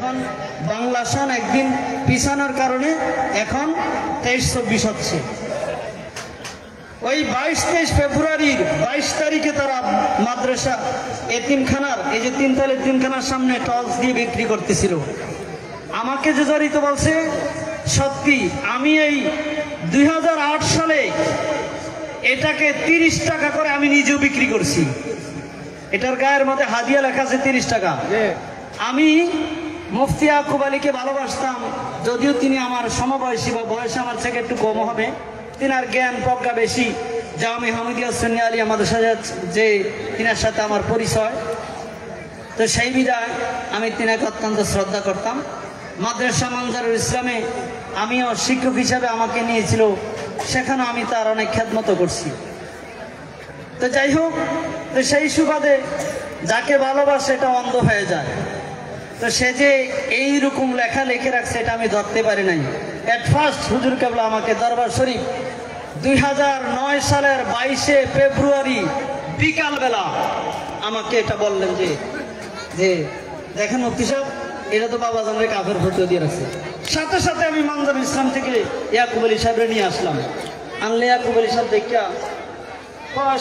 এখন বাংলা সন একদিন পিছানোর কারণে এখন 23-24 হচ্ছে। ওই 22-23 ফেব্রুয়ারির 22 তারিখে তারা মাদ্রাসা এতিমখানার, এই যে 3 তলা এতিমখানার সামনে টলস দিয়ে বিক্রি করতেছিল। আমাকে যে জড়িত বলছে, সত্যি আমি এই 2008 সালে এটাকে 30 টাকা করে আমি নিজেও বিক্রি করছি। এটার গায়ের মধ্যে হাদিয়া লেখা আছে 30 টাকা। আমি মুফতি ইয়াকুব আলীকে ভালোবাসতাম, যদিও তিনি আমার সমবয়সী বা বয়সে আমার থেকে একটু কম হবে। তিনার জ্ঞান প্রজ্ঞা বেশি। জামি হামিদিয়া সুন্নি আলী আমাদের সাথে যে তিনার সাথে আমার পরিচয়, তো সেই বিধায় আমি তিনাকে অত্যন্ত শ্রদ্ধা করতাম। মাদ্রাসা মানজারুল ইসলামে আমিও শিক্ষক হিসাবে আমাকে নিয়েছিল, সেখানে আমি তার অনেক খেদমত করছি। তো যাই হোক, তো সেই সুবাদে যাকে ভালোবাসে এটা অন্ধ হয়ে যায়। তো সে যে এইরকম লেখা লিখে রাখছে এটা আমি ধরতে পারি নাই। এট ফার্স্ট হুজুর কেবলা আমাকে দরবার শরীফ 2009 সালের 22 ফেব্রুয়ারি বিকালবেলা আমাকে এটা বললেন যে যে দেখেন মুফতি সাহেব, এটা তো বাবা জানরে কাফের ফতোয়া দিয়ে রাখছে। সাথে সাথে আমি মানজারুল ইসলাম থেকে ইয়াকুব আলী সাহেবরে নিয়ে আসলাম। আনলে ইয়াকুব আলী সাহেব দেখিয়া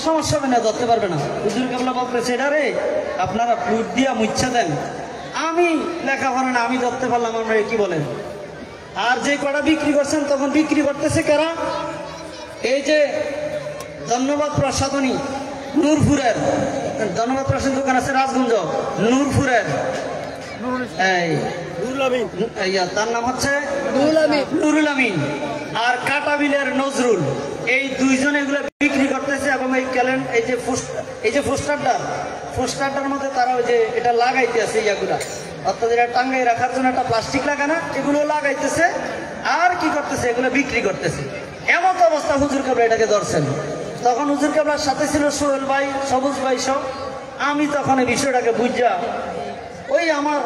সমস্যা হবে না, ধরতে পারবে না। হুজুর কেবলা বলতেছে এটা রে আপনারা প্লুট দিয়া মুচ্ছা দেন। আমি লেখাপড়া না, আমি ধরতে পারলাম আপনারা কি বলেন। আর যে কটা বিক্রি করছেন তখন বিক্রি করতেছে কারা? এই যে ধন্যবাদ প্রসাদনী নূরপুরের, ধন্যবাদ প্রসাদনী দোকান আছে রাজগঞ্জ, নূরপুরের তার নাম হচ্ছে নুরুল আমিন, আর কাটাবিলের নজরুল। এই দুইজন এগুলো বিক্রি করতেছে। এবং এই যে পোস্টারটার মধ্যে তারা ওই যে এটা লাগাইতে আছে, ইয়াগুলা অর্থাৎ এটা টাঙ্গাই রাখার জন্য একটা প্লাস্টিক লাগানো, এগুলো লাগাইতেছে আর কি করতেছে, এগুলো বিক্রি করতেছে। এমন অবস্থা হুজুর কেবলা এটাকে ধরছেন। তখন হুজুর কেবলার সাথে ছিল সোহেল ভাই, সবুজ ভাই সব। আমি তখন এই বিষয়টাকে বুঝা ওই আমার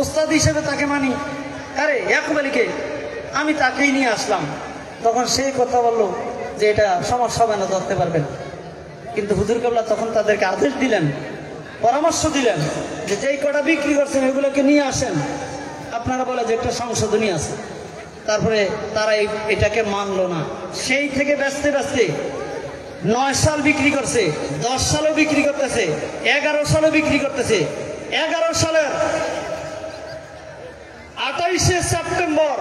ওস্তাদ হিসেবে তাকে মানি, আরে ইয়াকুব আলীকে, আমি তাকেই নিয়ে আসলাম। তখন সেই কথা বললো যে এটা সমস্যা হবে না, ধরতে পারবেন। কিন্তু হুজুর কেবলা তখন তাদেরকে আদেশ দিলেন, পরামর্শ দিলেন যে যেই কটা বিক্রি করছেন এগুলোকে নিয়ে আসেন। আপনারা বলে যে একটা সংশোধনী আছে। তারপরে তারা এটাকে মানলো না। সেই থেকে ব্যস্তে ব্যস্তে 9 সাল বিক্রি করছে, 10 সালও বিক্রি করতেছে, 11 সালও বিক্রি করতেছে। 11 সালের 28 সেপ্টেম্বর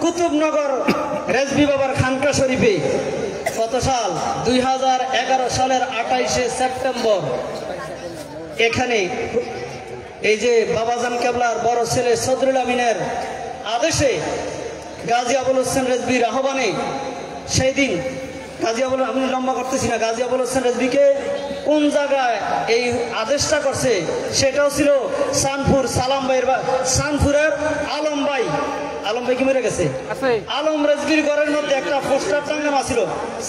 কুতুবনগর রেজবি বাবার খানকা শরীফে, কত সাল? 2011 সালের 28 সেপ্টেম্বর এখানে এই যে বাবাজান কেবলার বড় ছেলে সদরুল আমিনের আদেশে গাজী আবুল হোসেন রেজবির আহ্বানে সেই দিন আমি লম্বা করতেছি না, গাজী আবুল হোসেন রেজবিকে কোন জায়গায় এই আদেশটা করছে সেটাও ছিল সানপুর সানপুরের আলম ভাই কি মরে গেছে, আলম রেজবির ঘরের মধ্যে একটা পোস্টার টাঙ্গানো ছিল।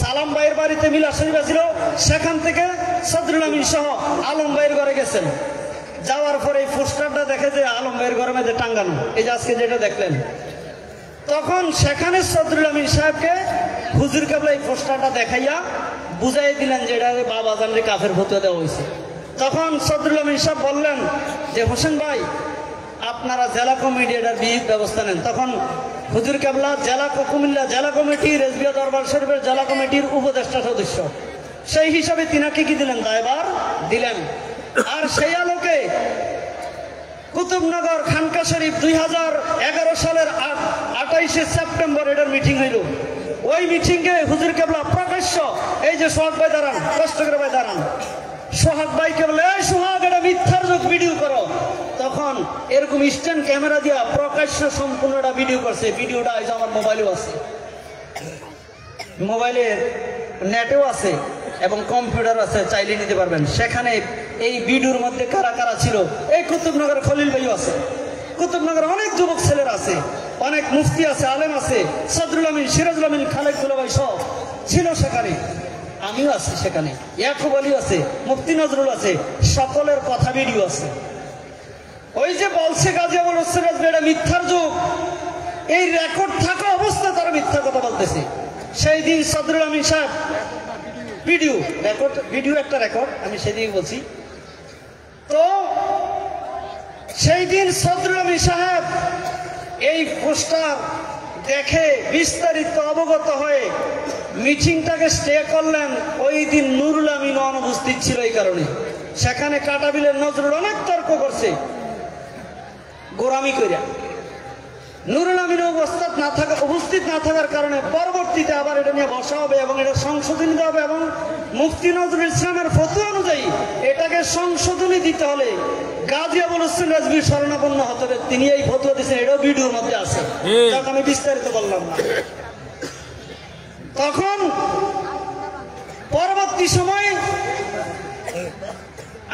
সালাম ভাইয়ের বাড়িতে মিলাদ শরীফ ছিল, সেখান থেকে সদরুল আমিন সহ আলম ভাইয়ের ঘরে গেছেন। যাওয়ার পরে এই পোস্টারটা দেখে যে আলম ভাইয়ের ঘরের মধ্যে টাঙ্গানো, এই যে আজকে যেটা দেখলেন। তখন সেখানে সদরুল আমিন সাহেবকে হুজুর কেবলা এই পোস্টারটা দেখাইয়া বুঝাই দিলেন যে এটা বাবা জানরে কাফের ফতোয়া দেওয়া হয়েছে। তখন সদরুল আমিন সাহেব বললেন যে হোসেন ভাই, আপনারা জেলা কমিটি এটার বিহিত ব্যবস্থা নেন। তখন হুজুর কেবলা কুমিল্লা জেলা কমিটি, রেজবিয়া দরবার শরীফের জেলা কমিটির উপদেষ্টা সদস্য, সেই হিসাবে তিনাকে কি দিলেন, দায়ভার দিলেন। আর সেই আলোকে কুতুবনগর খানকা শরীফ 2011 সালের 28 সেপ্টেম্বর এটার মিটিং হইল। ওই মিটিংয়ে হুজুর কেবলা প্রকাশ্য, এই যে সোহাগ ভাই দাঁড়ান, কষ্ট করে ভাই দাঁড়ান, সোহাগ ভাই কেবলা এই সোহাগ এটা মিথ্যার যোগ ভিডিও করো। তখন এরকম স্ট্যান্ড ক্যামেরা দিয়া প্রকাশ্য সম্পূর্ণটা ভিডিও করছে। ভিডিওটা আজ আমার মোবাইলেও আছে, মোবাইলের নেটেও আছে এবং কম্পিউটার আছে, চাইলে নিতে পারবেন। সেখানে এই ভিডিওর মধ্যে কারা কারা ছিল, এই কুতুবনগর খলিল ভাইও আছে, কুতুবনগর অনেক যুবক ছেলেরা আছে, অনেক মুফতি আছে, আলেম আছে, সদরুল আমিন, সিরাজুল আমিন, খালেক ভাই সব ছিল সেখানে। আমিও আছি সেখানে, ইয়াকুব আলী আছে, মুফতি নজরুল আছে, সকলের কথা ভিডিও আছে। ওই যে বলছে গাজী আবুল হোসেন রেজবি এটা মিথ্যার যুগ, এই রেকর্ড থাকা অবস্থায় তারা মিথ্যা কথা বলতেছে। সেই দিন সদরুল আমিন সাহেব ভিডিও একটা রেকর্ড আমি সেদিকে বলছি। তো সেই দিন সদরুল আমিন সাহেব পোস্টার দেখে বিস্তারিত অবগত হয়ে মিটিংটাকে স্টে করলেন। ওই দিন নুরুল আমিন অনুপস্থিত ছিল, এই কারণে সেখানে কাটাবিলের নজরুল অনেক তর্ক করছে গোরামি করিয়া। নুরুল আমিন উপস্থিত না থাকার কারণে পরবর্তীতে আবার এটা নিয়ে বসা হবে এবং এটা সংশোধনী দিতে হবে এবং মুফতি নজরুল ইসলামের ফতোয়া অনুযায়ী এটাকে সংশোধনী দিতে হলে গাজী আবুল হোসেন রাজভী শরণাপন্ন হতে হবে। তিনি এই ফতোয়া দিয়েছেন, এটাও ভিডিওর মধ্যে আছে, আমি বিস্তারিত বললাম না। তখন পরবর্তী সময়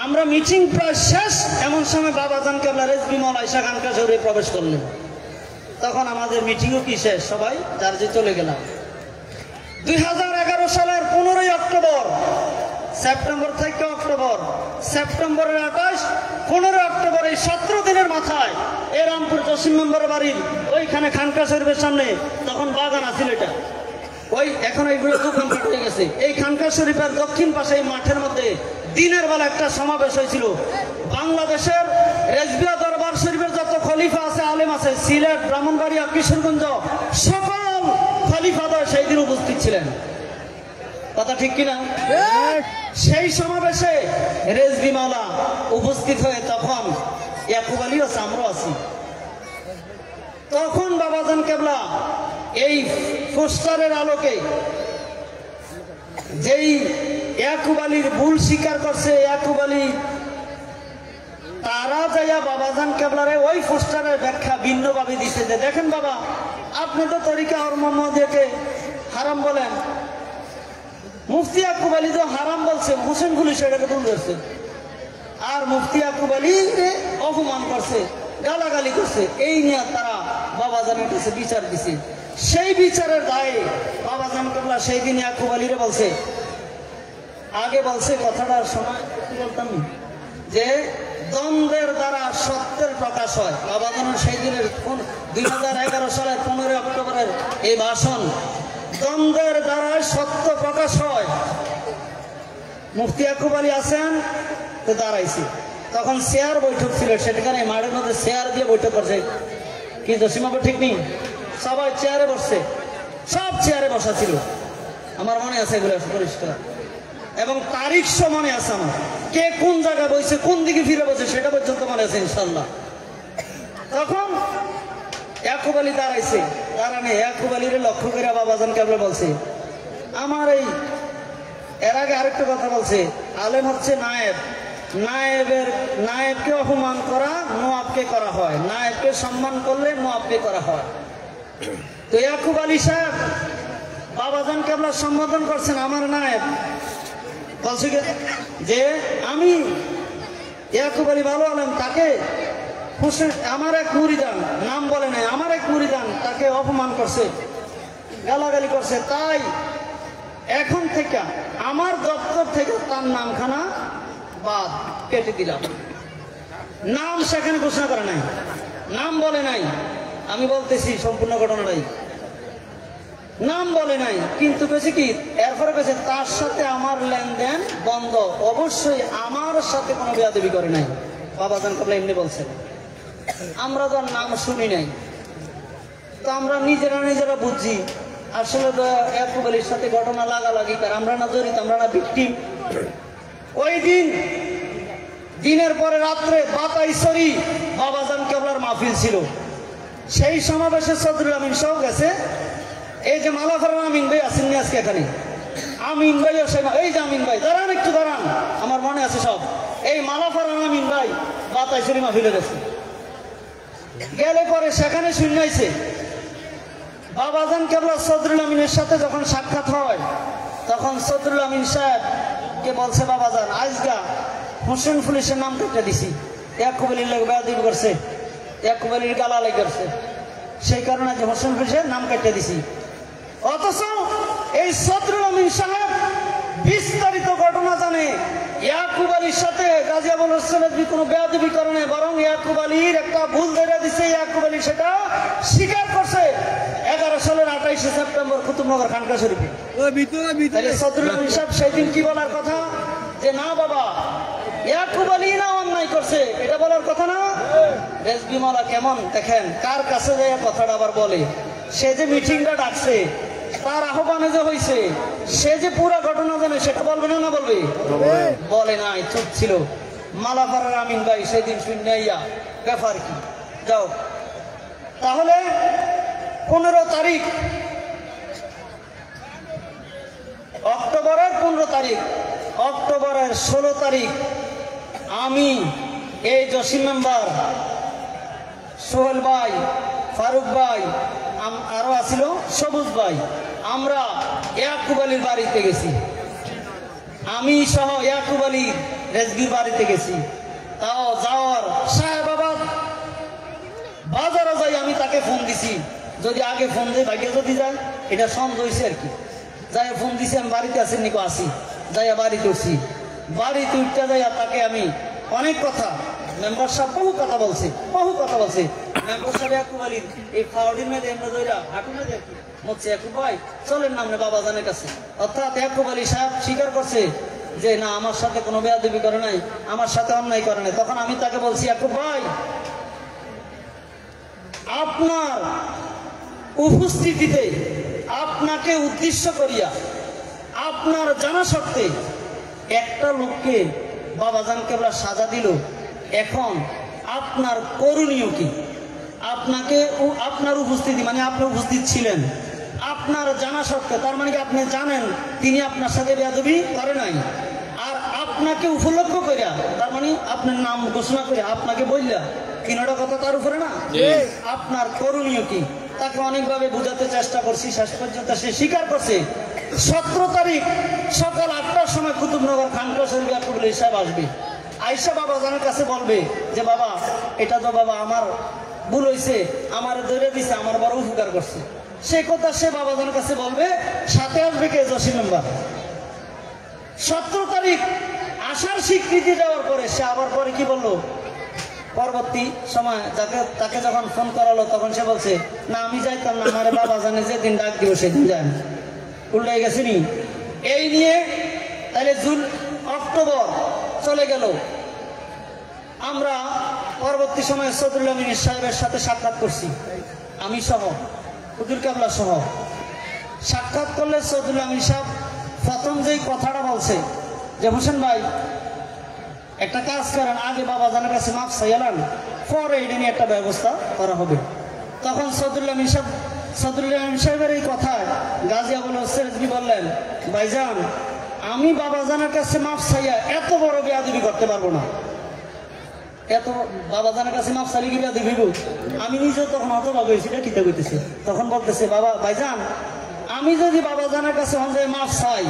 আমরা মিটিং প্রায় শেষ, এমন সময় বাবাজান কেবলা রেজভী মাওলা ঈশা খানকা শহরে প্রবেশ করলেন। তখন আমাদের মিটিংও কি শেষ, সবাই যার যে চলে গেলাম। 2011 সালের 15 অক্টোবর, সেপ্টেম্বর থেকে অক্টোবর, সেপ্টেম্বরের 28, 15 অক্টোবর, এই 17 দিনের মাথায় এই রামপুর জসিম মেম্বার বাড়ির ওইখানে খানকা শরীফের সামনে তখন বাগান আছিল, এটা ওই এখন এইগুলো দোকানপাট হয়ে গেছে। এই খানকা শরীফের দক্ষিণ পাশে এই মাঠের মধ্যে দিনের বেলা একটা সমাবেশ হয়েছিল। বাংলাদেশের রেজবিয়া দরবার শরীফের যত খলিফা আছে, আলেম আছে, সিলেট, ব্রাহ্মণবাড়িয়া, কিশোরগঞ্জ, সকল খলিফাদর সেই দিন উপস্থিত ছিলেন। কথা ঠিক কিনা? সেই সমাবেশে রেজভী মাওলা উপস্থিত হয়ে তখন ইয়াকুব আলী আছে, আমরাও আছি। তখন বাবাজান কেবলা এই পোস্টারের আলোকে যেই ইয়াকুব আলীর ভুল স্বীকার করছে, ইয়াকুব আলী তারা যাইয়া বাবাজান কেবলারে ওই পোস্টারের ব্যাখ্যা ভিন্নভাবে দিছে যে দেখেন বাবা, আপনি তো তরিকা আর মোহাম্মদিয়াকে হারাম বলেন, মুফতি ইয়াকুব আলী তো হারাম বলছে, হোসেন গুলি সেটাকে ভুল করছে, আর মুফতি ইয়াকুব আলী অপমান করছে, গালাগালি করছে। এই নিয়ে তারা বাবাজানের কাছে বিচার দিছে। সেই বিচারের দায়ে বাবাজান কেবলা সেই দিন ইয়াকুব আলীরে বলছে, আগে বলছে কথাটার সময় বলতাম যে দ্বন্দ্বের দ্বারা সত্যের প্রকাশ হয়। বাবাজানের সেই দিনের 2011 সালের 15 অক্টোবরের এই ভাষণ, দ্বন্দ্বের দ্বারা সত্য প্রকাশ হয়। মুফতি ইয়াকুব আলী আছেন তো দাঁড়াইছি, তখন চেয়ার বৈঠক ছিল, সেখানে মাঠের মধ্যে চেয়ার দিয়ে বৈঠক করছে। কি জসিমাবু ঠিক নেই, সবাই চেয়ারে বসছে, সব চেয়ারে বসা ছিল, আমার মনে আছে এগুলো পরিষ্কার, এবং তারিখ মনে আছে আমার, কে কোন জায়গায় বসে কোন দিকে ফিরে বসে সেটা পর্যন্ত মনে আছে ইনশাল্লাহ। তখন ইয়াকুব আলী দাঁড়াইছে, দাঁড়ানে ইয়াকুব আলীর লক্ষ্য করে বাবাজান কেবলা বলছে, আমার এই এর আগে আরেকটা কথা বলছে, আলেম হচ্ছে নায়েব, নায়েবকে অপমান করা নোয়াবকে করা হয়, নায়েবকে সম্মান করলে নোয়াবকে করা হয়। তো ইয়াকুব আলী সাহেব বাবাজান কেবলা সম্বোধন করছেন আমার নায়েব, বলছে যে আমি ইয়াকুব আলী ভালো আলেম, তাকে হোসেন আমার এক মুরিদান, নাম বলে নাই, আমার এক মুরিদান তাকে অপমান করছে, গালাগালি করছে, তাই এখন থেকে আমার দপ্তর থেকে তার নামখানা বাদ কেটে দিলাম। নাম সেখানে ঘোষণা করে নাই, নাম বলে নাই, আমি বলতেছি সম্পূর্ণ ঘটনাটাই, নাম বলে নাই, কিন্তু বেশি কি এরপরে বেশি তার সাথে আমার লেনদেন বন্ধ, অবশ্যই আমার সাথে কোনো বেয়াদবি করে নাই। বাবাজান কেবলা এমনি বলছেন, আমরা তো নাম শুনি নাই, তো আমরা নিজেরা বুঝছি আসলে তো ইয়াকুব আলীর সাথে ঘটনা লাগালাগি, আমরা না জড়িত, আমরা না ভিকটিম। ওই দিনের পরে রাত্রে বাতাইছড়ি বাবাজান কেবলার মাহফিল ছিল, সেই সমাবেশে সদরুল আমিন সহ গেছে। এই যে মালাফারান আমিন ভাই আছেন আজকে এখানে, আমিন ভাই, এই যে আমিন ভাই, দাঁড়ান একটু দাঁড়ান, আমার মনে আছে সব, এই মালাফারান আমিন ভাই বাতাইছড়ি মাহফিলে গেছে, গেলে পরে সেখানে শুনাইছে বাবাজান কেবলা সদরুল আমিনের সাথে যখন সাক্ষাৎ হয়, তখন সদরুল আমিন সাহেব কে বলছে, বাবাজান আজগা হোসেন পুলিশের নাম কেটে দিছি, ইয়াকুব আলীর লোক বেয়াদবি করছে, ইয়াকুব আলীর গালাগালি করছে, সেই কারণে যে হোসেন পুলিশের নাম কেটে দিছি। অথচ এই সদরুল আমিন সাহেব বিস্তারিত ঘটনা জানে, ইয়াকুব আলীর সাথে গাজী আবুল হোসেনের কোনো বেয়াদবি করে নাই, বরং ইয়াকুব আলীর একটা ভুল ধরে দিছে, ইয়াকুব আলী সেটা স্বীকার করছে 11 সালের 28 সেপ্টেম্বর কুতুবনগর খানকা শরীফে। সদরুল আমিন সাহেব সেই দিন কি বলার কথা যে না বাবা, ইয়াকুব আলী না অন্যায় করছে, এটা বলার কথা না। রেজবি মাওলা কেমন দেখেন, কার কাছে যায় কথাটা আবার বলে। সে যে মিটিংটা ডাকছে, তার আহ্বানে যে হয়েছে, সে যে পুরো ঘটনা জানে, সেটা বলবে না? না বলবে? বলে নাই, চুপ ছিল। মালাপাড়ার আমিন ভাই সেদিন শুনিয়া ব্যাপার কি, যাও। তাহলে 15 তারিখ, অক্টোবরের 15 তারিখ, অক্টোবরের 16 তারিখ আমি এই জসিম মেম্বার, সোহেল ভাই, ফারুক ভাই, আরো আছিল সবুজ ভাই, আমরা ইয়াকুব আলীর বাড়িতে গেছি। আমি সহ ইয়াকুব আলী রেজবির বাড়িতে গেছি। তাও যাওয়ার সাহেবাবাদ বাজারে যাই আমি তাকে ফোন দিছি, যদি আগে ফোন দিই ভাগ্য যদি যায়, এটা সন্দেহ হয়েছে আর কি। যাই ফোন দিছি আমি বাড়িতে আছি নিকো, আসি যাইয়া বাড়িতে উঠছি। বাড়িতে উঠতে যাইয়া তাকে আমি অনেক কথা, মেম্বার সাহেব বহু কথা বলছে, বহু কথা বলছে। মেম্বার সাহেব ইয়াকুব আলীর এই ফাউডির মেয়েদে এমনি দইরা হাঁটু মেয়েদে আর কি বলছে, ইয়াকুব ভাই চলেন না আমরা বাবাজানের কাছে। অর্থাৎ ইয়াকুব আলী সাহেব স্বীকার করছে যে না, আমার সাথে কোনো বেয়াদবি করে নাই, আমার সাথে অন্যায় করে নাই। তখন আমি তাকে বলছি, ইয়াকুব ভাই আপনার উপস্থিতিতে, আপনাকে উদ্দেশ্য করিয়া, আপনার জানা সত্ত্বে একটা লোককে বাবাজান কেবলা সাজা দিল, এখন আপনার করণীয় কি? আপনাকে, আপনার উপস্থিতি মানে আপনি উপস্থিত ছিলেন, আপনার জানা সত্ত্বে, তার মানে কি আপনি জানেন তিনি আপনার সাথে বেয়াদবি করে নাই, আর আপনাকে উপলক্ষ করিয়া, তার মানে আপনার নাম ঘোষণা করে আপনাকে বললা, কিনাটা কথা তার উপরে না। আপনার করণীয় কি? তাকে অনেকভাবে বোঝাতে চেষ্টা করছি, শেষ পর্যন্ত সে স্বীকার করছে। 17 তারিখ সকাল 8টার সময় কুতুবনগর খানকা শরীফ ইয়াকুব আলী সাহেব আসবে, আয়েশা বাবাজানের কাছে বলবে যে বাবা এটা তো বাবা আমার ভুল হয়েছে, আমার ধরে দিছে, আমার বড় উপকার করছে। সে কথা সে বাবাজানের কাছে বলবে, সাথে আসবে কে? জসিম মেম্বার। 17 তারিখ আসার স্বীকৃতি দেওয়ার পরে সে আবার পরে কি বললো, পরবর্তী সময় তাকে যখন ফোন করালো তখন সে বলছে না আমি যাইতাম না, আমার বাবাজানে যেদিন ডাক দিব সেদিন যাই। উল্টে গেছে নি? এই নিয়ে তাহলে অক্টোবর চলে গেল। আমরা পরবর্তী সময়ে সদরুল আমিন সাহেবের সাথে সাক্ষাৎ করছি, আমি সহ, হুজুর কাবলা সহ। সাক্ষাৎ করলে সদরুল আমিন সাহেব প্রথম যেই কথাটা বলছে যে হোসেন ভাই একটা কাজ করেন, আগে বাবাজানের কাছে মাফ চাইলাম, পরে এটা নিয়ে একটা ব্যবস্থা করা হবে। তখন সদরুল আমিন সাহেবের এই কথায় গাজী আবুল হোসেন রেজভী বললেন, ভাইজান আমি বাবাজানের কাছে মাফ চাইয়া এত বড় বেয়াদবি করতে পারবো না। এত বাবাজানের কাছে মাফ চাইলে কি বেয়াদবি? আমি নিজেও তখন হতবাক হয়েছি, এটা ঠিক হইতেছে। তখন বলতেছে, বাবা ভাইজান আমি যদি বাবাজানের কাছে মাফ চাই,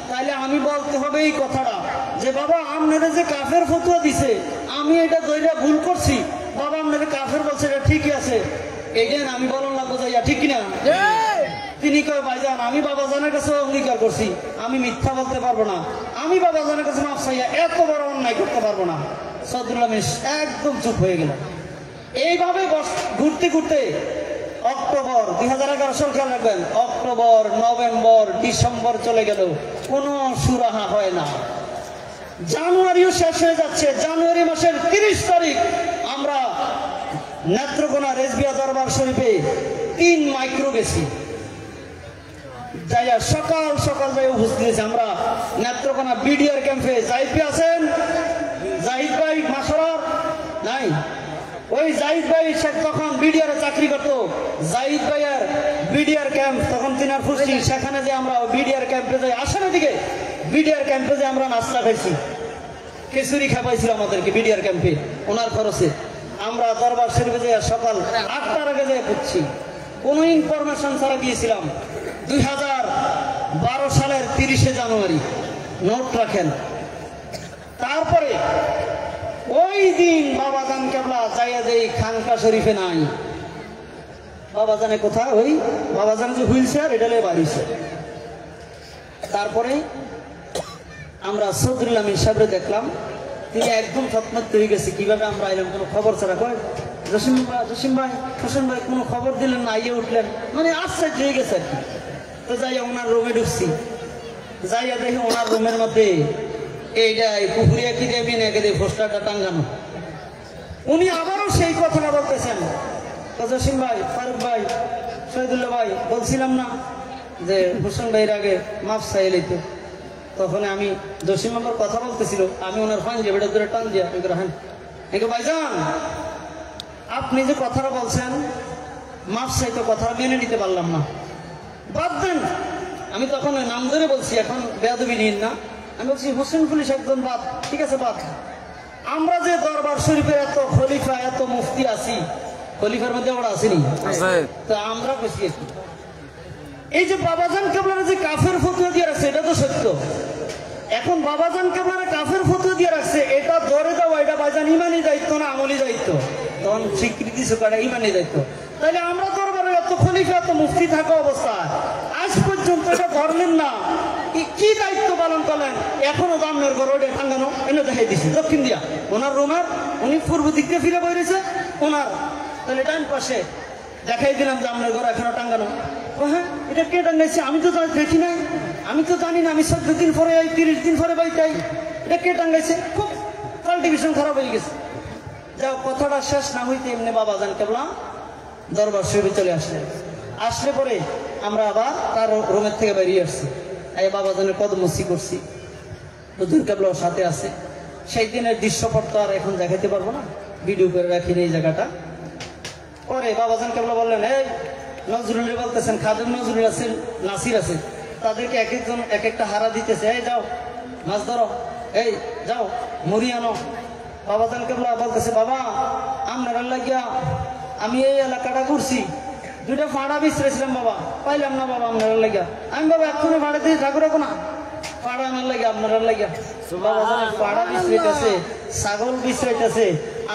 তাহলে আমি বলতে হবে এই কথাটা যে বাবা আপনারা যে কাফের ফতোয়া দিছে, আমি এটা দইরা ভুল করছি, বাবা আপনারা কাফের বলছে, এটা ঠিকই আছে, এই যে আমি বলন লাগবো যাইয়া, ঠিক কিনা? তিনি কয় ভাইজান আমি বাবাজানের কাছে অঙ্গীকার করছি, আমি মিথ্যা বলতে পারবো না, আমি বাবাজানের কাছে মাফ চাইয়া এত বড় অন্যায় করতে পারবো না। সদরুল আমিন একদম চুপ হয়ে গেল। এইভাবে ঘুরতে ঘুরতে অক্টোবর 2011 সাল, খেয়াল রাখবেন, অক্টোবর, নভেম্বর, ডিসেম্বর চলে গেল, কোনো সুরাহা হয় না। জানুয়ারিও শেষ হয়ে যাচ্ছে। জানুয়ারি মাসের 30 তারিখ আমরা নেত্রকোনা রেজবিয়া দরবার শরীফে 3 মাইক্রো গেছি, যাইয়া সকাল সকাল যাই উপস্থিত হয়েছি আমরা নেত্রকোনা বিডিআর ক্যাম্পে। জাহিদ ভাই আছেন? জাহিদ ভাই মাসরার নাই? ওই জাহিদ ভাই তখন বিডিআর চাকরি করতো, জাহিদ ভাইয়ের বিডিআর ক্যাম্প তখন তিনার ফুসি, সেখানে যে আমরা বিডিআর ক্যাম্পে যাই, আসামের দিকে বিডিআর ক্যাম্পে যে আমরা নাস্তা খাইছি, খিচুড়ি খাওয়াইছিল আমাদেরকে বিডিআর ক্যাম্পে ওনার খরচে। আমরা দরবার শরীফে যাই সকাল 8টার আগে যাই পড়ছি, কোনো ইনফরমেশন ছাড়া গিয়েছিলাম। 2012 সালের 30শে জানুয়ারি, নোট রাখেন। তারপরে ওই দিন বাবাজান কেবলা যাইয়া যেই খানকা শরীফে নাই, বাবাজানে কোথায়? ওই বাবাজান যে হুইল চেয়ার এটা নিয়ে বাড়িছে। তারপরে আমরা সদরুল আমিন সাহেবরে দেখলাম, তিনি একদম থতমত হয়ে গেছে, কিভাবে আমরা এলাম কোনো খবর ছাড়া। কয় জসিম ভাই হোসেন ভাই কোনো খবর দিলেন না, আইয়ে উঠলেন, মানে আশ্চর্য হয়ে গেছে আর কি। তো যাইয়া ওনার রুমে ঢুকছি, যাইয়া দেখি ওনার রুমের মধ্যে এইটা পুকুরিয়া কি দেবি না একে দিয়ে পোস্টারটা টাঙ্গানো। উনি আবারও সেই কথাটা বলতেছেন, জসিম ভাই, ফারুক ভাই, শহীদুল্লাহ ভাই, বলছিলাম না যে হোসেন ভাইয়ের আগে মাফ চাই লইতে। তখন আমি জসিম আমার কথা বলতেছিল, আমি ওনার ফান যে বেটা ধরে টান দিয়া হ্যাঁ ভাইজান আপনি যে কথাটা বলছেন মাফ চাইতে কথাটা মেনে নিতে পারলাম না, বাদ দেন। আমি তখন নাম ধরে বলছি, এখন বেয়াদবি নিন না। আমি বলছি হোসেন পুলিশ একজন বাদ, ঠিক আছে বাদ। আমরা যে দরবার শরীফের এত খলিফা এত মুফতি আছি, খলিফার মধ্যে আমরা আসিনি, তা আমরা বসি একটু। এই যে বাবাজান কেবলারা যে কাফের ফতুয়া দিয়ে রাখছে এটা তো সত্য। এখন বাবাজান কেবলারা কাফের ফতুয়া দিয়ে রাখছে, এটা ধরে দেওয়া এটা বাজান ইমানি দায়িত্ব না আমলি দায়িত্ব? তখন স্বীকৃতি সরকার ইমানি দায়িত্ব। তাহলে আমরা দরবারে এত খলিফা এত মুফতি থাকা অবস্থায় আজ পর্যন্ত এটা ধরলেন না, কি দায়িত্ব পালন করলেন? এখনো দামনের ঘর ওটা টাঙ্গানো এনে দেখাই দিছি দক্ষিণ দিয়া ওনার রুমের, উনি পূর্ব দিক দিয়ে ফিরে বেরিয়েছে ওনার, তাহলে ডান পাশে দেখাই দিলাম দামনের ঘর এখনো টাঙ্গানো। হ্যাঁ এটা কে টাঙ্গাইছে? আমি তো দেখি নাই, আমি তো জানি না, আমি 14 দিন পরে 30 দিন পরে বাইতাই, এটা কে টাঙ্গাইছে? খুব কাল্টিভেশন খারাপ হয়ে গেছে। যাও কথাটা শেষ না হইতে এমনি বাবাজান কেবলা দরবার শরীফে চলে আসলেন। আসলে পরে আমরা আবার তার রুমের থেকে বেরিয়ে আসছি, এই বাবাজানের কদমসি করছি, হুজুর কেবলার সাথে আছে। সেই দিনের দৃশ্যপট তো আর এখন দেখাতে পারবো না, ভিডিও করে রাখিনি এই জায়গাটা। পরে বাবাজান কেবলা বললেন, এই নজরুল বলতেছেন, খাদেম নজরুল আছেন, নাসির আছে, তাদেরকে এক একজন এক একটা হারা দিতেছে, এই যাও মাছ ধরো, এই যাও মুড়ি আনো। বাবাজান কেবলা বলতেছে, বাবা আপনার লাগিয়া আমি এই এলাকাটা ঘুরছি, 2টা ফাড়া বিছড়েছিলাম বাবা, পাইলাম না বাবা আপনার লাগিয়া। আমি বাবা এক্ষুনি ভাড়া দিয়ে ঠাকুর রাখো না, পাড়া আনার লাগে আপনার লাগিয়া। বাবাজানের পাড়া বিছড়াইতেছে, ছাগল বিছড়াইতেছে,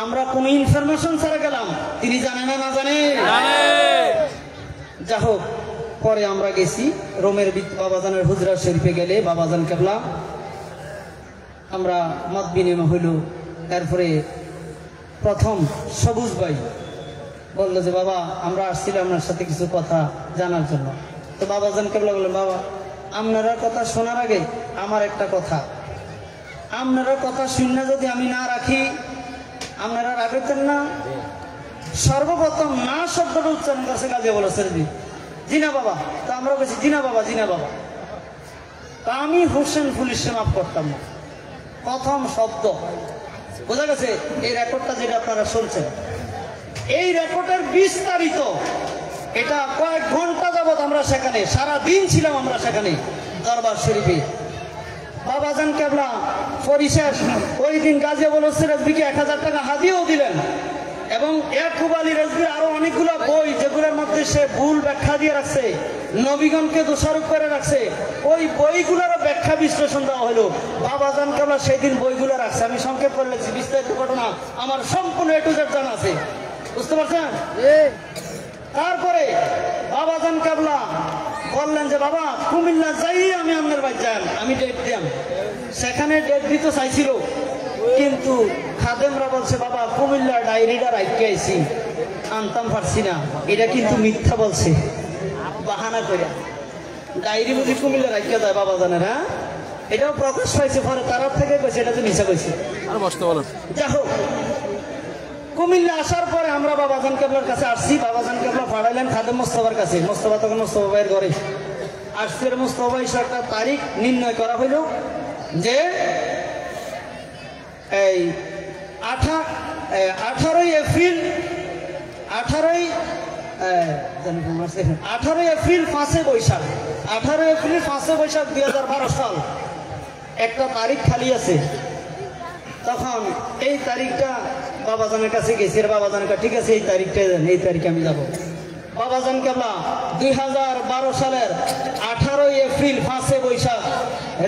আমরা কোন ইনফরমেশন ছাড়া গেলাম, তিনি জানে না, না জানে। যা হোক, পরে আমরা গেছি রোমের বাবাজানের হুজরা শরীফে গেলে বাবাজান কেবলা আমরা মত বিনিময় হইল। তারপরে প্রথম সবুজ ভাই বললো যে বাবা আমরা আসছিলাম আপনার সাথে কিছু কথা জানার জন্য। তো বাবাজান কেবলা বললেন, বাবা আপনারা কথা শোনার আগে আমার একটা কথা, আপনারা কথা শুনে যদি আমি না রাখি আপনারা রাখতেন না। সর্বপ্রথম না শব্দটা উচ্চারণ করছে গাজী বলেছেন জিনা বাবা, তা আমরা বলছি জিনা বাবা, জিনা বাবা। তা আমি হোসেন পুলিশে মাফ করতাম না, প্রথম শব্দ বোঝা গেছে। এই রেকর্ডটা যেটা আপনারা শুনছেন, এই রেকর্ডের বিস্তারিত, এটা কয়েক ঘন্টা যাবত আমরা সেখানে, সারা দিন ছিলাম আমরা সেখানে দরবার শরীফে। বাবাজান কেবলা পরিশেষ ওই দিন গাজী আবুল হোসেন রেজভিকে 1000 টাকা হাদিয়াও দিলেন, এবং ইয়াকুব আলী রেজভির আরো অনেকগুলো বই যেগুলোর মধ্যে সে ভুল ব্যাখ্যা দিয়ে রাখছে, নবীগণকে দোষারোপ করে রাখছে, ওই বইগুলোরও ব্যাখ্যা বিশ্লেষণ দেওয়া হলো। বাবাজান কেবলা সেই দিন বইগুলো রাখছে, আমি সংক্ষেপ করে লিখছি, বিস্তারিত ঘটনা আমার সম্পূর্ণ A to Z জানা আছে, বুঝতে পারছেন? তারপরে বাবাজান কেবলা বললেন যে বাবা কুমিল্লা যাই আমি আপনার বাড়ি যান, আমি ডেট দিলাম। সেখানে ডেট দিতে চাইছিল, কিন্তু খাদেমরা বলছে বাবা কুমিল্লা ডায়েরিটা রাখতে আইছি, আনতাম পারছি না। এটা কিন্তু মিথ্যা বলছে, বাহানা করে। ডায়েরি বুঝি কুমিল্লা রাখতে যায় বাবাজানের? হ্যাঁ, এটাও প্রকাশ পাইছে, পরে তারার থেকে কইছে এটা তো মিথ্যা কইছে। যাই হোক, কুমিল্লা আসার পরে আমরা বাবাজান কেবলার কাছে আসছি। বাবাজান কেবলা পাঠাইলেন খাদেম মোস্তফার কাছে। মোস্তফা তখন মোস্তফা ভাইয়ের ঘরে আসছে। মোস্তফা ভাই একটা তারিখ নির্ণয় করা হইল যে এই 18 এপ্রিল 5 বৈশাখ 2012 সাল একটা তারিখ খালি আছে। তখন এই তারিখটা বাবাজানের কাছে গেছি, বাবাজানের কাছে ঠিক আছে এই তারিখটা দেন, এই তারিখে আমি যাব। বাবাজান কেবলা 2012 সালের 18 এপ্রিল 5 বৈশাখ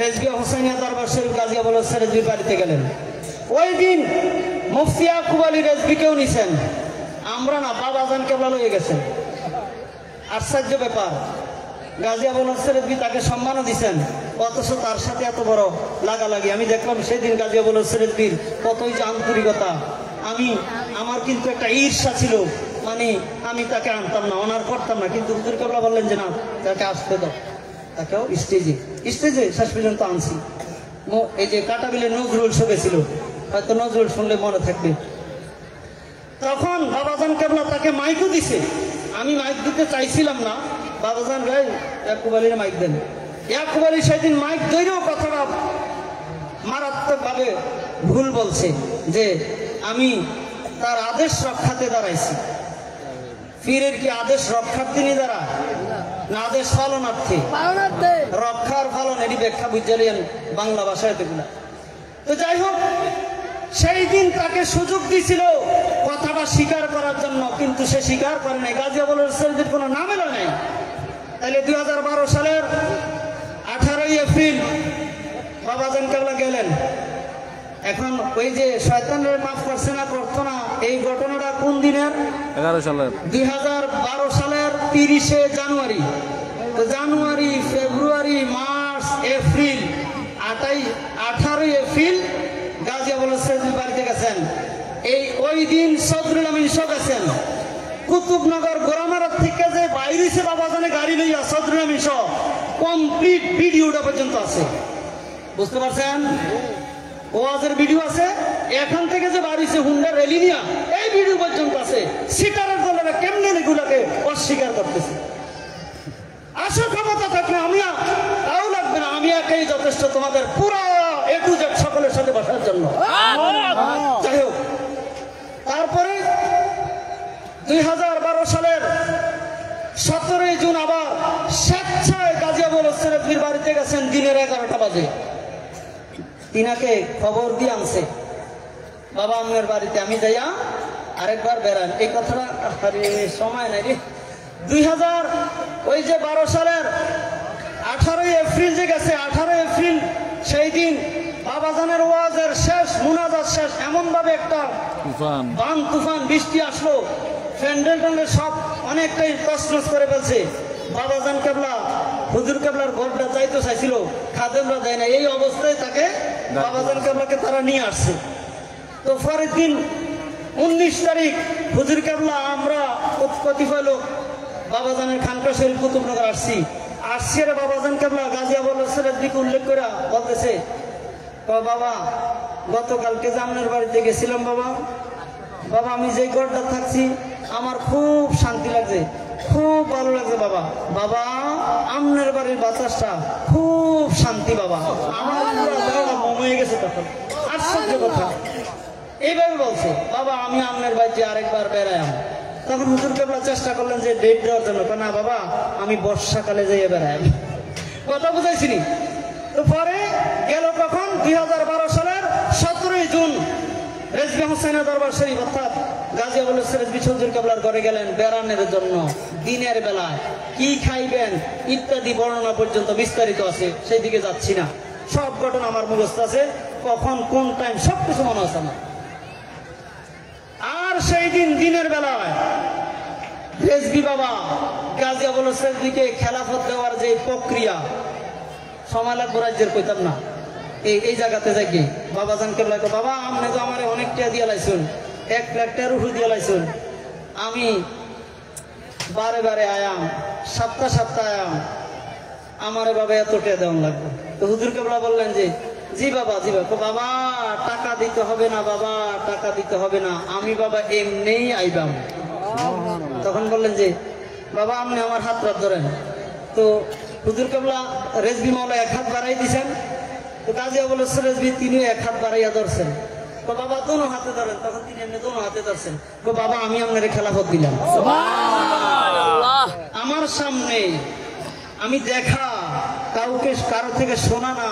রেজবিয়া হুসাইনিয়া দরবার শরীফ গাজী আবুল হোসেন রেজবির বাড়িতে গেলেন। ওই দিন মুফতি ইয়াকুব আলী রেজবিকেও নিছেন, আমরা না, বাবাজান কেবলা লয়ে গেছেন। আশ্চর্য ব্যাপার, গাজী আবুল হোসেন রেজবি তাকে সম্মানও দিচ্ছেন, অথচ তার সাথে এত বড় লাগালাগি। আমি দেখলাম সেদিন গাজী আবুল হোসেন রেজবির কতই যে আন্তরিকতা। আমার কিন্তু একটা ঈর্ষা ছিল, মানে আমি তাকে আনতাম না, অনার করতাম না, কিন্তু হুজুর কেবলা বললেন যে না তাকে আসতে দাও, তাকেও স্টেজে শেষ পর্যন্ত আনছি। এই যে কাটাবিলে নজরুল শোকেছিল, হয়তো নজরুল শুনলে মনে থাকবে। তখন বাবাজান কেবলা তাকে মাইকও দিছে। আমি মাইক দিতে চাইছিলাম না, বাবাজান ভাই ইয়াকুব আলীর মাইক দেন। ইয়াকুব আলী সেদিন মাইক ধরেও কথাটা মারাত্মকভাবে ভুল বলছে যে আমি তার আদেশ রক্ষাতে দাঁড়াইছি। পীরের কি আদেশ রক্ষার্থী নি দাঁড়া না আদেশ পালনার্থী? রক্ষার পালন এটি ব্যাখ্যা বুঝালেন বাংলা ভাষায় এগুলা। তো যাই হোক, সেই দিন তাকে সুযোগ দিছিল কথাটা স্বীকার করার জন্য, কিন্তু সে স্বীকার করে নাই। গাজী আবুল হোসেনের কোনো নামেরও নাই। তাহলে 2012 সালের 18 এপ্রিল বাবাজান কেবলা গেলেন। এখন ওই যে শয়তানের মাফ করছে না করতো না, এই ঘটনাটা কোন দিনের? 2012 সালের 30 জানুয়ারি। তো January, February, March, April, 18 April Gazi Abul হোসেনের বাড়িতে গেছেন। ওই দিন সদরুল আমিন শো গেছেন কুতুবনগর গোরামারাত থেকে যে বাইরেছে বাবাজানে গাড়ি লইয়া সদরুল আমিন শো, কমপ্লিট ভিডিওটা পর্যন্ত আছে। বুঝতে পারছেন? ওয়াজের ভিডিও আছে, এখান থেকে যে বাড়িছে হুন্ডা রেলি নিয়া এই ভিডিও পর্যন্ত আছে। সিটারের দলেরা কেমনে এগুলাকে অস্বীকার করতেছে। আসল ক্ষমতা থাকলে আমি তাও লাগবে না, আমি একাই যথেষ্ট তোমাদের পুরো A to Z সকলের সাথে বসার জন্য। যাই হোক, তারপরে 2012 সালের 17 জুন আবার স্বেচ্ছায় গাজী আবুল হোসেনের বাড়িতে গেছেন দিনের 11টা বাজে। তিনাকে খবর দিয়ে আনছে, বাবা আমার বাড়িতে আমি যাইয়া আরেকবার বেড়ান। এই কথাটা সময় নাই রে। 2012 সালের 18 এপ্রিল যে গেছে, 18 এপ্রিল সেই দিন বাবাজানের ওয়াজের শেষ, মুনাজাত শেষ, এমন ভাবে একটা বান তুফান বৃষ্টি আসলো, প্যান্ডেল ট্যান্ডেল সব অনেকটাই তছনছ করে ফেলছে। বাবাজান কেবলা হুজুর কেবলার ঘরটা যাইতে চাইছিল, খাদেমরা দেয় না। এই অবস্থায় তাকে বাবাজান কেবলাকে তারা নিয়ে আসছে। তো পরের দিন 19 তারিখ হুজুর কেবলা আমরা কতিপয় লোক বাবাজানের খানকা শরীফ কুতুবনগর আসছি। বাবাজান কেবলা গাজী আবুল হোসেনের দিকে উল্লেখ করে বলতেছে, বাবা গতকালকে জামনের বাড়িতে গেছিলাম, বাবা আমি যে ঘরটা থাকছি আমার খুব শান্তি লাগছে, খুব ভালো লাগছে বাবা। আমনের বাড়ির বাতাসটা খুব শান্তি বাবা, আমার মম হয়ে গেছে। তখন আশ্চর্য কথা এইভাবে বলছে, বাবা আমি আমনের বাড়িতে আরেকবার বেড়াই। তখন হুজুর কেবলা চেষ্টা করলেন যে ডেট দেওয়ার জন্য, না বাবা আমি বর্ষাকালে যাইয়ে বেড়াই। কথা বুঝাইছিনি। তো পরে গেল কখন? 2012 সালের 17 জুন রেজবি হোসেনের দরবার শরীফ অর্থাৎ গাজী আবুল হোসেন রেজবি হুজুর কেবলার ঘরে গেলেন বেড়ানোর জন্য। দিনের বেলায় কি খাইবেন ইত্যাদি বর্ণনা পর্যন্ত বিস্তারিত আছে, সেই দিকে যাচ্ছি না। সব ঘটনা আমার মুখস্থ আছে, কখন কোন টাইম সবকিছু মনে আছে আমার। আর সেই দিন দিনের বেলায় রেজবি বাবা গাজী আবুল হোসেন দিকে খেলাফত দেওয়ার যে প্রক্রিয়া, সময় লাগবো রাজ্যের কইতাম না, এই জায়গাতে যাই কি বাবাজান কেবলা, বাবা আপনি তো আমার অনেক টিয়া দিয়ে লাইছুন, 1 লাখ টাকার উপর দিয়ে লাইছুন, আমি বারে বারে আয়াম, সপ্তাহ আয়াম, আমার বাবা এত টিয়া দেওয়া লাগবে। তো হুজুর কেবলা বললেন যে জি বাবা বাবা টাকা দিতে হবে না, বাবা টাকা দিতে হবে না, আমি বাবা এমনিই আইবাম। তখন বললেন যে বাবা আপনি আমার হাত ধরেন। তো হুজুর কেবলা রেজবি মাওলা 1 হাত বাড়াই দিছেন। তো গাজী আবুল হোসেন রেজবি তিনি 1 হাত বাড়াইয়া ধরছেন। তো বাবা দোনো হাতে ধরেন। তখন তিনি এমনি দোনো হাতে ধরছেন। তো বাবা আমি আপনার খেলাফত দিলাম আমার সামনে, আমি দেখা, কাউকে কারো থেকে শোনা না।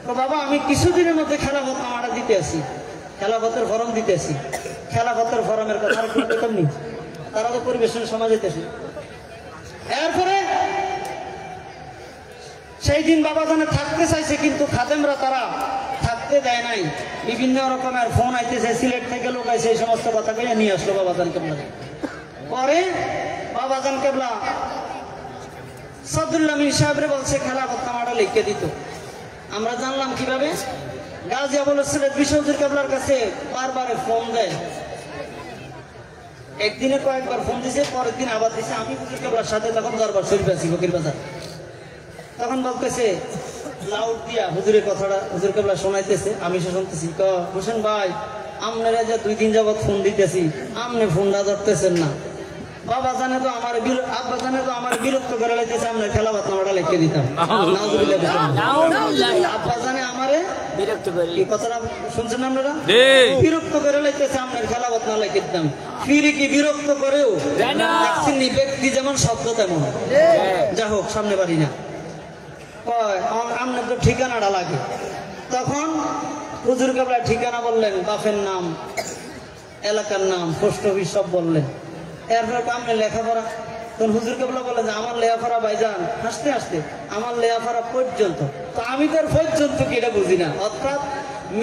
তো বাবা আমি কিছুদিনের মধ্যে খেলাফত নামাটা দিতে আসি, খেলাফতের ফরম দিতে আসি। খেলাফতের ফরমের কথা কেমনি তারা তো পরিবেশন সমাজ যেতেছে। এরপরে সেই দিন বাবাজানে থাকতে চাইছে, কিন্তু খাদেমরা তারা থাকতে দেয় নাই। বিভিন্ন রকমের ফোন আইতেছে, সিলেট থেকে লোক আইছে, এই সমস্ত কথা কইয়া নিয়ে আসলো বাবাজান কেবলা। পরে বাবাজান কেবলা সদরুল আমিন সাহেবরে বলছে খেলাফত নামাটা লিখে দিত। আমরা জানলাম কিভাবে? গাজী আবুল হোসেন হুজুর কেবলার কাছে বারবার ফোন দেয়। একদিনে কয়েকবার ফোন দিছে, পরের দিন আবার দিছে। আমি হুজুর কেবলার সাথে তখন দরবার শরীফ আছি ফকির বাজার। তখন বলতেছে লাউড দিয়া হুজুরের কথাটা হুজুর কেবলা শোনাইতেছে, আমি সে শুনতেছি। হোসেন ভাই আপনারা যে 2 দিন যাবৎ ফোন দিতেছি, আপনি ফোনটা ধরতেছেন না। বাবা জানে তো আমার আব্বা জানে তো আমার বিরক্ত করে লাইতেছে, আপনার খেলা বাতনাটা লিখে দিতাম। আব্বা জানে আমারে বিরক্ত করে, এই কথাটা শুনছেন আপনারা? বিরক্ত করে লাইতেছে, আপনার খেলা বাতনা লিখে দিতাম। ফিরে কি বিরক্ত করেও ব্যক্তি যেমন শব্দ তেমন। যা হোক, সামনে পারি না, আপনার তো ঠিকানাটা লাগে। তখন হুজুর কেবলা ঠিকানা বললেন, বাপের নাম, এলাকার নাম, পোস্ট অফিস সব বললেন। এরপর আপনি লেখাপড়া, তখন হুজুর কেবলা বললেন যে আমার লেখাপড়া ভাইজান হাসতে হাসতে আমার লেখাপড়া পর্যন্ত। তো আমি তো আর পর্যন্ত কি এটা বুঝি না, অর্থাৎ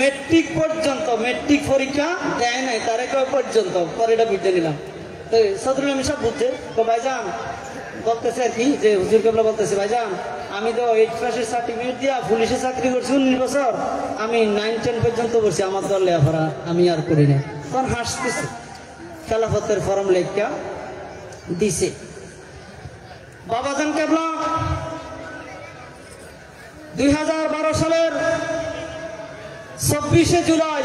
মেট্রিক পর্যন্ত, মেট্রিক পরীক্ষা দেয় নাই তার কয় পর্যন্ত, পরে এটা বুঝতে নিলাম। তো সদরুল আমি সব বুঝছে। তো ভাইজান বলতেছে আর কি, যে হুজুর কেবলা বলতেছে ভাইজান আমি তো 8 পাসের সার্টিফিকেট দিয়া পুলিশে চাকরি করছি 19 বছর, আমি 9-10 পর্যন্ত করছি, আমার দল লেখাপড়া আমি আর করি না। তখন হাসতেছে, খেলাফতের ফরম লেখা দিছে। বাবাজান কেবলা 2012 সালের 24শে জুলাই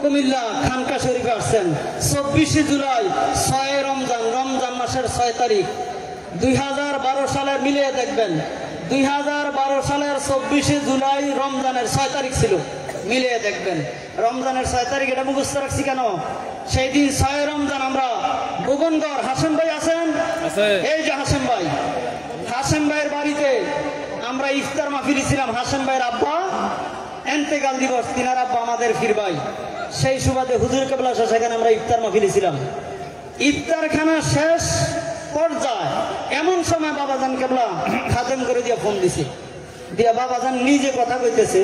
কুমিল্লা খানকা শরীফে আসছেন। 24শে জুলাই 6 রমজান, রমজান মাসের 6 তারিখ 2012 সালে মিলিয়ে দেখবেন। 2012 সালের 24শে জুলাই রমজানের 6 তারিখ ছিল, মিলিয়ে দেখবেন। রমজানের 6 তারিখ এটা মুখস্থ রাখছি কেন? সেই দিন 6 রমজান আমরা ভুবনগড়, হাসেম ভাই আছেন, এই যে হাসেম ভাই, হাসেম ভাইয়ের বাড়িতে আমরা ইফতার মাহফিলে ছিলাম। হাসেম ভাইয়ের আব্বা এন্তেকাল দিবস, তিনার আব্বা আমাদের ফির ভাই, সেই সুবাদে হুজুর কেবলা সেখানে আমরা ইফতার মাহফিলে ছিলাম। ইফতার খানা শেষ পর্যায়ে এমন সময় বাবাজান কেবলা খাতেম করে দিয়ে ফোন দিছে, দিয়া বাবাজান নিজে কথা কইতেছে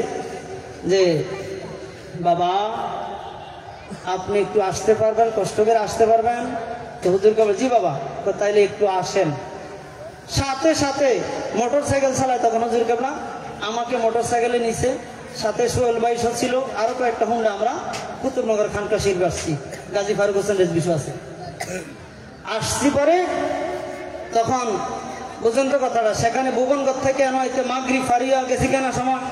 যে বাবা আপনি একটু আসতে পারবেন, কষ্ট করে আসতে পারবেন? তো হুজুর কেবলা জি বাবা, তো তাইলে একটু আসেন। সাথে সাথে মোটর সাইকেল চালায় তখন হুজুর কেবলা আমাকে মোটর সাইকেলে নিছে, সাথে সোহেল ভাই ছিল, আরো কয়েকটা হুন্ডা আমরা কুতুবনগর খানকা শরীফ আসছি, গাজী ফারুক হোসেন রেজবিশু আছে। আসছি পরে তখন বুঝেন তো কথাটা, সেখানে ভুবনগড় থেকে হয়তো মাগরিব ফারিয়া গেছি কেন সময়।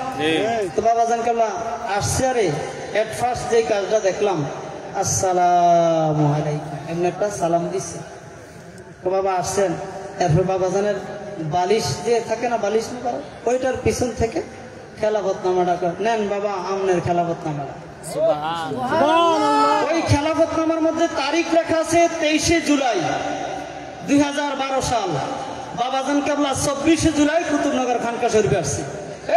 তো বাবাজান কেবলা আসছে, আরে এট ফার্স্ট যে কাজটা দেখলাম, আসসালামু আলাইকুম এমনি একটা সালাম দিচ্ছে। তো বাবা আসছেন, এরপর বাবাজানের বালিশ যে থাকে না, বালিশ না ওইটার পিছন থেকে খেলাফতনামাটা নেন বাবা, আমনের খেলাফতনামাটা। ওই খেলাফতনামার মধ্যে তারিখ লেখা আছে 23শে জুলাই 2012 সাল। বাবাজান কেবলা 24শে জুলাই কুতুবনগর খানকা শরীফে আসছে।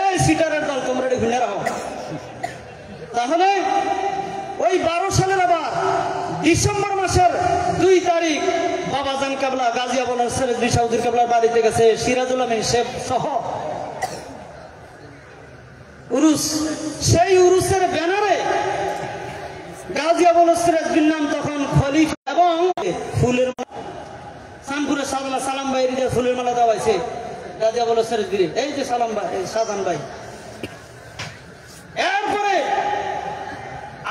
এই সিটারের দল তোমরা ঘুরে রাখো। তাহলে ওই 12 সালের আবার ডিসেম্বর মাসের 2 তারিখ বাবাজান কেবলা গাজিয়াবল সাউদির কেবলার বাড়িতে গেছে, সিরাজুল আমিন শেখ সহ উরুস। সেই উরুসের ব্যানারে গাজিয়াবল সিরাজবিন নাম তখন খলিফা, এবং ফুলের সানপুরের সালাম ভাই ফুলের মালা দেওয়া হয়েছে গাজিয়াবল সিরাজবিন, এই যে সালাম ভাই, সাজান ভাই। এরপরে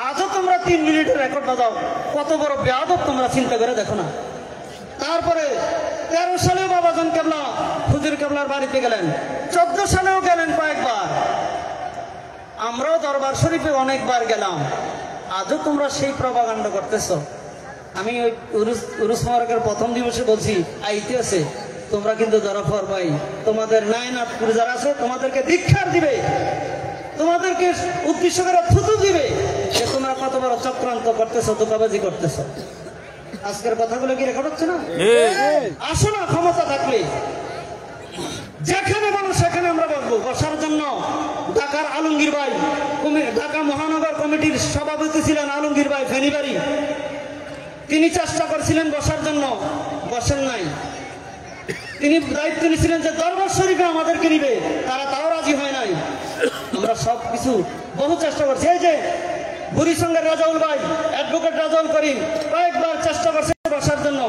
আজও তোমরা 3 মিনিটের রেকর্ড বাজাও, কত বড় বেয়াদব তোমরা চিন্তা করে দেখো না। তারপরে 13 সালেও বাবাজান কেবলা হুজুর কেবলার বাড়িতে গেলেন, 14 সালেও গেলেন কয়েকবার, আমরাও দরবার শরীফে অনেকবার গেলাম। আজও তোমরা সেই প্রপাগান্ডা করতেছ। আমি ওই উরুস মোবারকের প্রথম দিবসে বলছি আইতে আছে, তোমরা কিন্তু ধরা পড়বাই, তোমাদের নায়নাথপুর যারা আছে তোমাদেরকে দীক্ষার দিবে, তোমাদেরকে উদ্দেশ্য করে থুতু দিবে যে তোমরা কত বড় চক্রান্ত করতেছো, ধোঁকাবাজি করতেছো। আজকের কথাগুলো কি রেকর্ড হচ্ছে না? আসো না, ক্ষমতা থাকলে যেখানে বলো সেখানে আমরা বসবো। বসার জন্য ঢাকার আলমগীর ভাই, ঢাকা মহানগর কমিটির সভাপতি ছিলেন আলমগীর ভাই ফেনীবাড়ি, তিনি চেষ্টা করছিলেন বসার জন্য, বসেন নাই। তিনি দায়িত্ব নিয়েছিলেন যে দরবার শরীফে আমাদেরকে নিবে, তাও রাজি হয় নাই। আমরা সব কিছু বহু চেষ্টা করছি। এই যে বুড়িসঙ্গের রাজাউল ভাই, অ্যাডভোকেট রাজাউল করিম কয়েকবার চেষ্টা করছে বসার জন্য,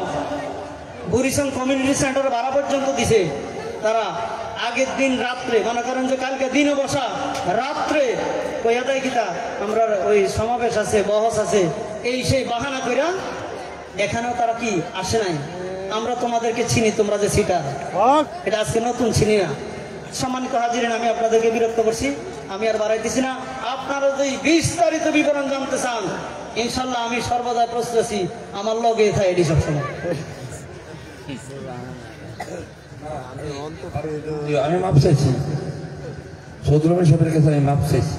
বুড়িসং কমিউনিটি সেন্টার ভাড়া পর্যন্ত দিছে তারা। আগের দিন রাত্রে, মনে করেন যে কালকে দিনও বসা, রাত্রে কইয়া দেয় কিতা আমরা ওই সমাবেশ আছে, বহস আছে, এই সেই বাহানা কইরা এখানেও তারা কি আসে নাই। আমরা তোমাদেরকে চিনি, তোমরা যে সিটার, এটা আজকে নতুন চিনি না। সম্মানিত হাজিরিন, আমি আপনাদেরকে বিরক্ত করছি, আমি আর বাড়াইতেছি না। আপনারা যদি বিস্তারিত বিবরণ জানতে চান, ইনশাল্লাহ আমি সর্বদা প্রস্তুত আছি, আমার লগে থাকে এটি সবসময়। আমি মাপ চাইছি, সৌদুর সাহেবের কাছে আমি মাপ চাইছি।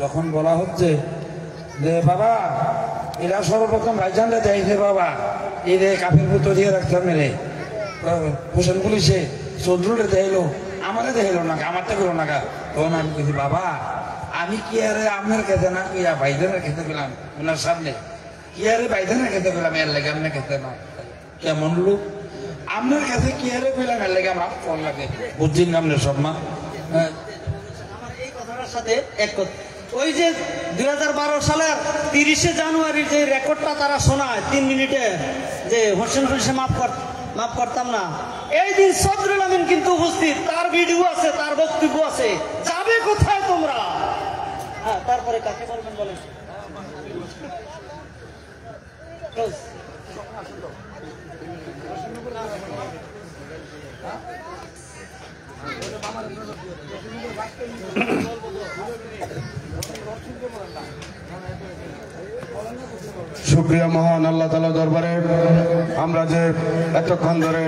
যখন বলা হচ্ছে যে বাবা এরা সর্বপ্রথম ভাইজানরা চাইছে, বাবা এই রে কাফের পুতো দিয়ে রাখতাম মেরে হোসেন পুলিশে চৌধুরীরে দেখাইলো, আমারে দেখাইলো না, আমারটা করো না। তখন আমি বলছি বাবা আমি কি আরে আপনার খেতে না ইয়া ভাইজানের খেতে পেলাম, ওনার সামনে কি আরে ভাইজানের খেতে পেলাম, এর লেগে আপনার খেতে না। কেমন লোক আপনার কাছে কি আরে পেলাম, এর লেগে আমার ফল লাগে, বুঝছেন আপনার সব মা। আমার এই কথাটার সাথে এক কথা, ওই যে 2012 সালের 30শে জানুয়ারির যে রেকর্ডটা তারা শোনায় 3 মিনিটে, যে হোসেন পুলিশে মাফ করতাম না, এই দিন সদরুল আমিন কিন্তু উপস্থিত, তার ভিডিও আছে, তার বক্তব্য আছে। যাবে কোথায় তোমরা? হ্যাঁ, তারপরে কাকে বলবেন বলেন? শুকরিয়া মহান আল্লাহ তাআলা দরবারে আমরা যে এতক্ষণ ধরে